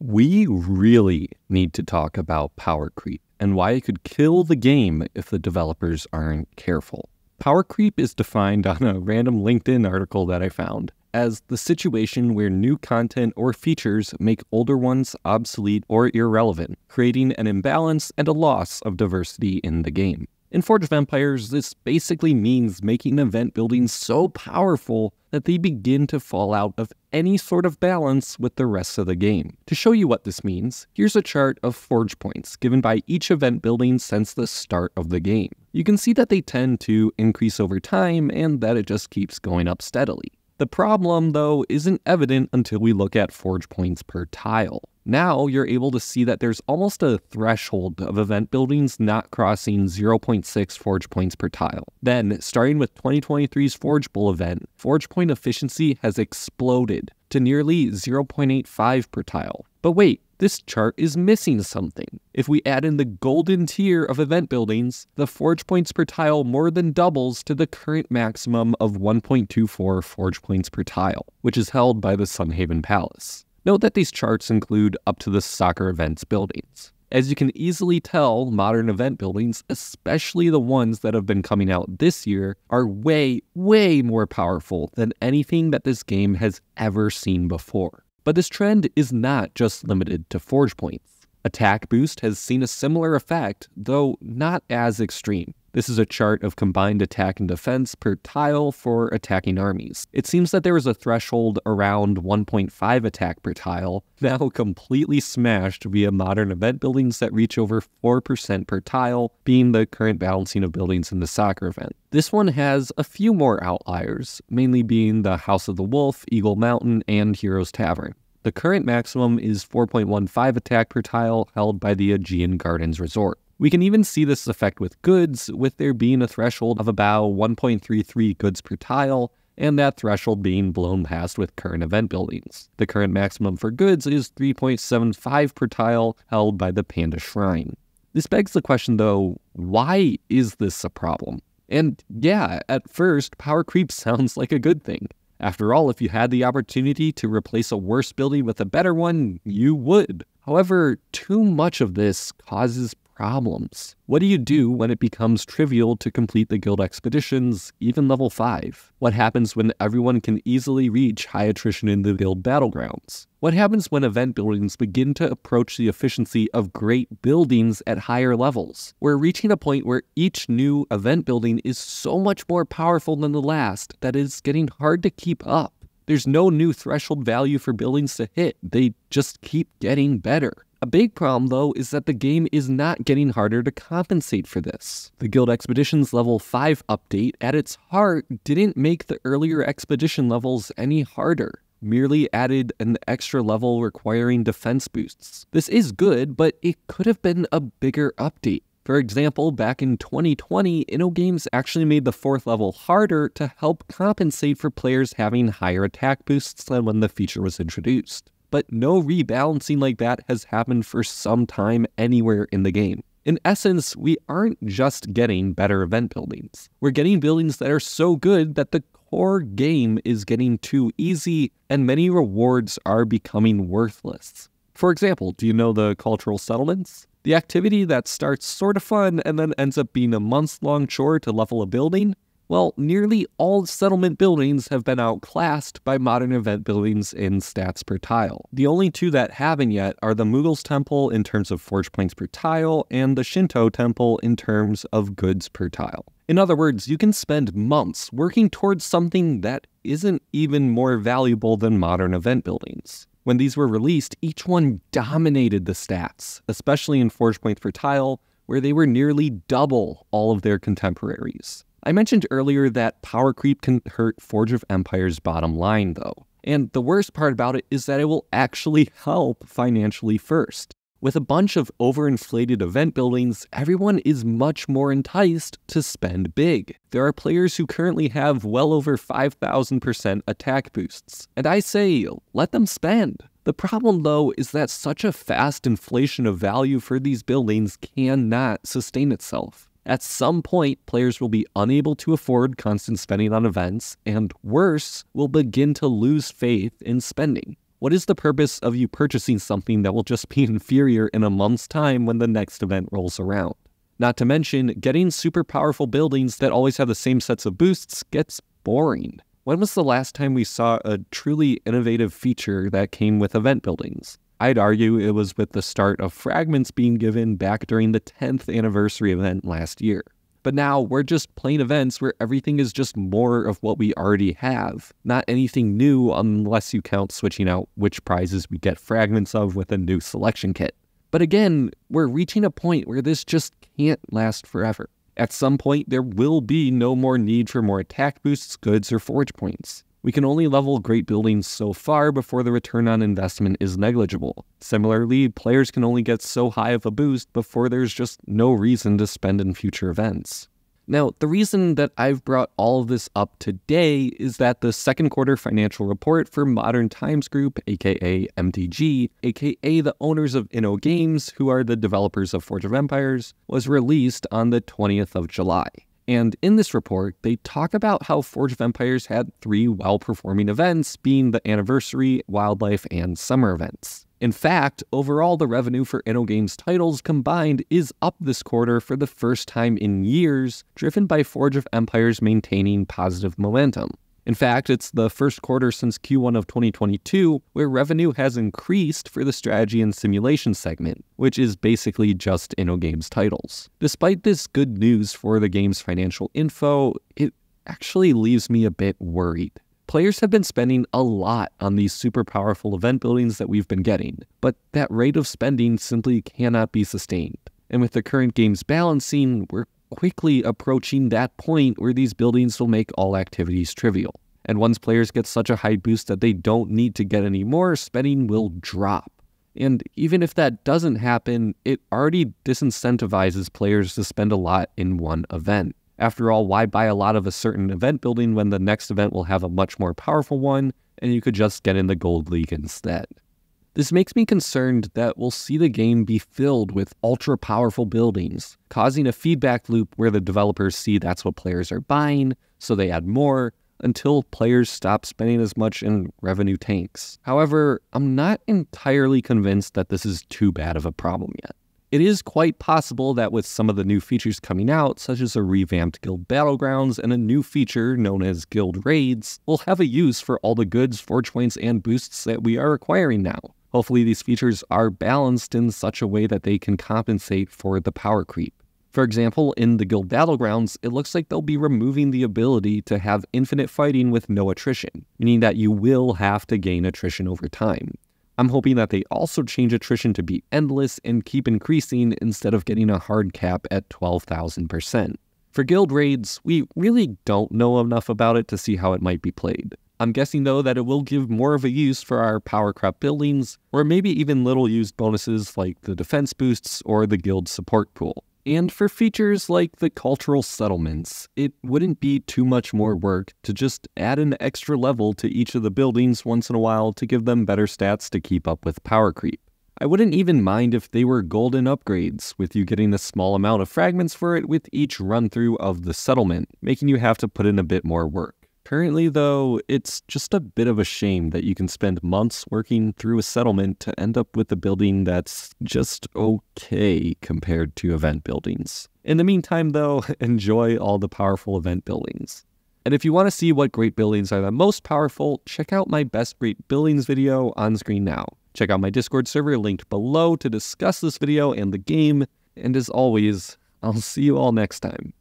We really need to talk about power creep and why it could kill the game if the developers aren't careful. Power creep is defined on a random LinkedIn article that I found as the situation where new content or features make older ones obsolete or irrelevant, creating an imbalance and a loss of diversity in the game. In Forge of Empires, this basically means making event buildings so powerful that they begin to fall out of any sort of balance with the rest of the game. To show you what this means, here's a chart of forge points given by each event building since the start of the game. You can see that they tend to increase over time and that it just keeps going up steadily. The problem, though, isn't evident until we look at forge points per tile. Now you're able to see that there's almost a threshold of event buildings not crossing 0.6 forge points per tile. Then, starting with 2023's Forge Bowl event, forge point efficiency has exploded to nearly 0.85 per tile. But wait, this chart is missing something. If we add in the golden tier of event buildings, the forge points per tile more than doubles to the current maximum of 1.24 forge points per tile, which is held by the Sunhaven Palace. Note that these charts include up to the soccer events buildings. As you can easily tell, modern event buildings, especially the ones that have been coming out this year, are way more powerful than anything that this game has ever seen before. But this trend is not just limited to forge points. Attack Boost has seen a similar effect, though not as extreme. This is a chart of combined attack and defense per tile for attacking armies. It seems that there is a threshold around 1.5 attack per tile, now completely smashed via modern event buildings that reach over 4% per tile, being the current balancing of buildings in the soccer event. This one has a few more outliers, mainly being the House of the Wolf, Eagle Mountain, and Heroes Tavern. The current maximum is 4.15 attack per tile, held by the Aegean Resort. We can even see this effect with goods, with there being a threshold of about 1.33 goods per tile, and that threshold being blown past with current event buildings. The current maximum for goods is 3.75 per tile, held by the Panda Shrine. This begs the question though, why is this a problem? And yeah, at first, power creep sounds like a good thing. After all, if you had the opportunity to replace a worse building with a better one, you would. However, too much of this causes problems. What do you do when it becomes trivial to complete the guild expeditions, even level 5? What happens when everyone can easily reach high attrition in the guild battlegrounds? What happens when event buildings begin to approach the efficiency of great buildings at higher levels? We're reaching a point where each new event building is so much more powerful than the last that it's getting hard to keep up. There's no new threshold value for buildings to hit, they just keep getting better. A big problem, though, is that the game is not getting harder to compensate for this. The Guild Expeditions Level 5 update, at its heart, didn't make the earlier expedition levels any harder, merely added an extra level requiring defense boosts. This is good, but it could have been a bigger update. For example, back in 2020, InnoGames actually made the 4th level harder to help compensate for players having higher attack boosts than when the feature was introduced. But no rebalancing like that has happened for some time anywhere in the game. In essence, we aren't just getting better event buildings. We're getting buildings that are so good that the core game is getting too easy and many rewards are becoming worthless. For example, do you know the cultural settlements? The activity that starts sort of fun and then ends up being a month-long chore to level a building? Well, nearly all settlement buildings have been outclassed by modern event buildings in stats per tile. The only two that haven't yet are the Mughals Temple in terms of forge points per tile and the Shinto Temple in terms of goods per tile. In other words, you can spend months working towards something that isn't even more valuable than modern event buildings. When these were released, each one dominated the stats, especially in forge points per tile, where they were nearly double all of their contemporaries. I mentioned earlier that power creep can hurt Forge of Empires' bottom line, though. And the worst part about it is that it will actually help financially first. With a bunch of overinflated event buildings, everyone is much more enticed to spend big. There are players who currently have well over 5,000% attack boosts, and I say, let them spend. The problem, though, is that such a fast inflation of value for these buildings cannot sustain itself. At some point, players will be unable to afford constant spending on events, and worse, will begin to lose faith in spending. What is the purpose of you purchasing something that will just be inferior in a month's time when the next event rolls around? Not to mention, getting super powerful buildings that always have the same sets of boosts gets boring. When was the last time we saw a truly innovative feature that came with event buildings? I'd argue it was with the start of fragments being given back during the 10th anniversary event last year. But now we're just playing events where everything is just more of what we already have. Not anything new unless you count switching out which prizes we get fragments of with a new selection kit. But again, we're reaching a point where this just can't last forever. At some point, there will be no more need for more attack boosts, goods, or forge points. We can only level great buildings so far before the return on investment is negligible. Similarly, players can only get so high of a boost before there's just no reason to spend in future events. Now, the reason that I've brought all of this up today is that the second quarter financial report for Modern Times Group, aka MTG, aka the owners of InnoGames, who are the developers of Forge of Empires, was released on the 20th of July. And in this report, they talk about how Forge of Empires had 3 well-performing events, being the Anniversary, Wildlife, and Summer events. In fact, overall the revenue for InnoGames titles combined is up this quarter for the first time in years, driven by Forge of Empires maintaining positive momentum. In fact, it's the first quarter since Q1 of 2022 where revenue has increased for the strategy and simulation segment, which is basically just InnoGames titles. Despite this good news for the game's financial info, it actually leaves me a bit worried. Players have been spending a lot on these super powerful event buildings that we've been getting, but that rate of spending simply cannot be sustained. And with the current game's balancing, we're quickly approaching that point where these buildings will make all activities trivial. And once players get such a high boost that they don't need to get any more, spending will drop. And even if that doesn't happen, it already disincentivizes players to spend a lot in one event. After all, why buy a lot of a certain event building when the next event will have a much more powerful one, and you could just get in the Gold League instead? This makes me concerned that we'll see the game be filled with ultra-powerful buildings, causing a feedback loop where the developers see that's what players are buying, so they add more, until players stop spending as much and revenue tanks. However, I'm not entirely convinced that this is too bad of a problem yet. It is quite possible that with some of the new features coming out, such as a revamped Guild Battlegrounds and a new feature known as Guild Raids, we'll have a use for all the goods, forge points, and boosts that we are acquiring now. Hopefully these features are balanced in such a way that they can compensate for the power creep. For example, in the Guild Battlegrounds, it looks like they'll be removing the ability to have infinite fighting with no attrition, meaning that you will have to gain attrition over time. I'm hoping that they also change attrition to be endless and keep increasing instead of getting a hard cap at 12,000%. For guild raids, we really don't know enough about it to see how it might be played. I'm guessing though that it will give more of a use for our power crop buildings, or maybe even little used bonuses like the defense boosts or the guild support pool. And for features like the cultural settlements, it wouldn't be too much more work to just add an extra level to each of the buildings once in a while to give them better stats to keep up with power creep. I wouldn't even mind if they were golden upgrades, with you getting a small amount of fragments for it with each run-through of the settlement, making you have to put in a bit more work. Currently, though, it's just a bit of a shame that you can spend months working through a settlement to end up with a building that's just okay compared to event buildings. In the meantime, though, enjoy all the powerful event buildings. And if you want to see what great buildings are the most powerful, check out my best great buildings video on screen now. Check out my Discord server linked below to discuss this video and the game. And as always, I'll see you all next time.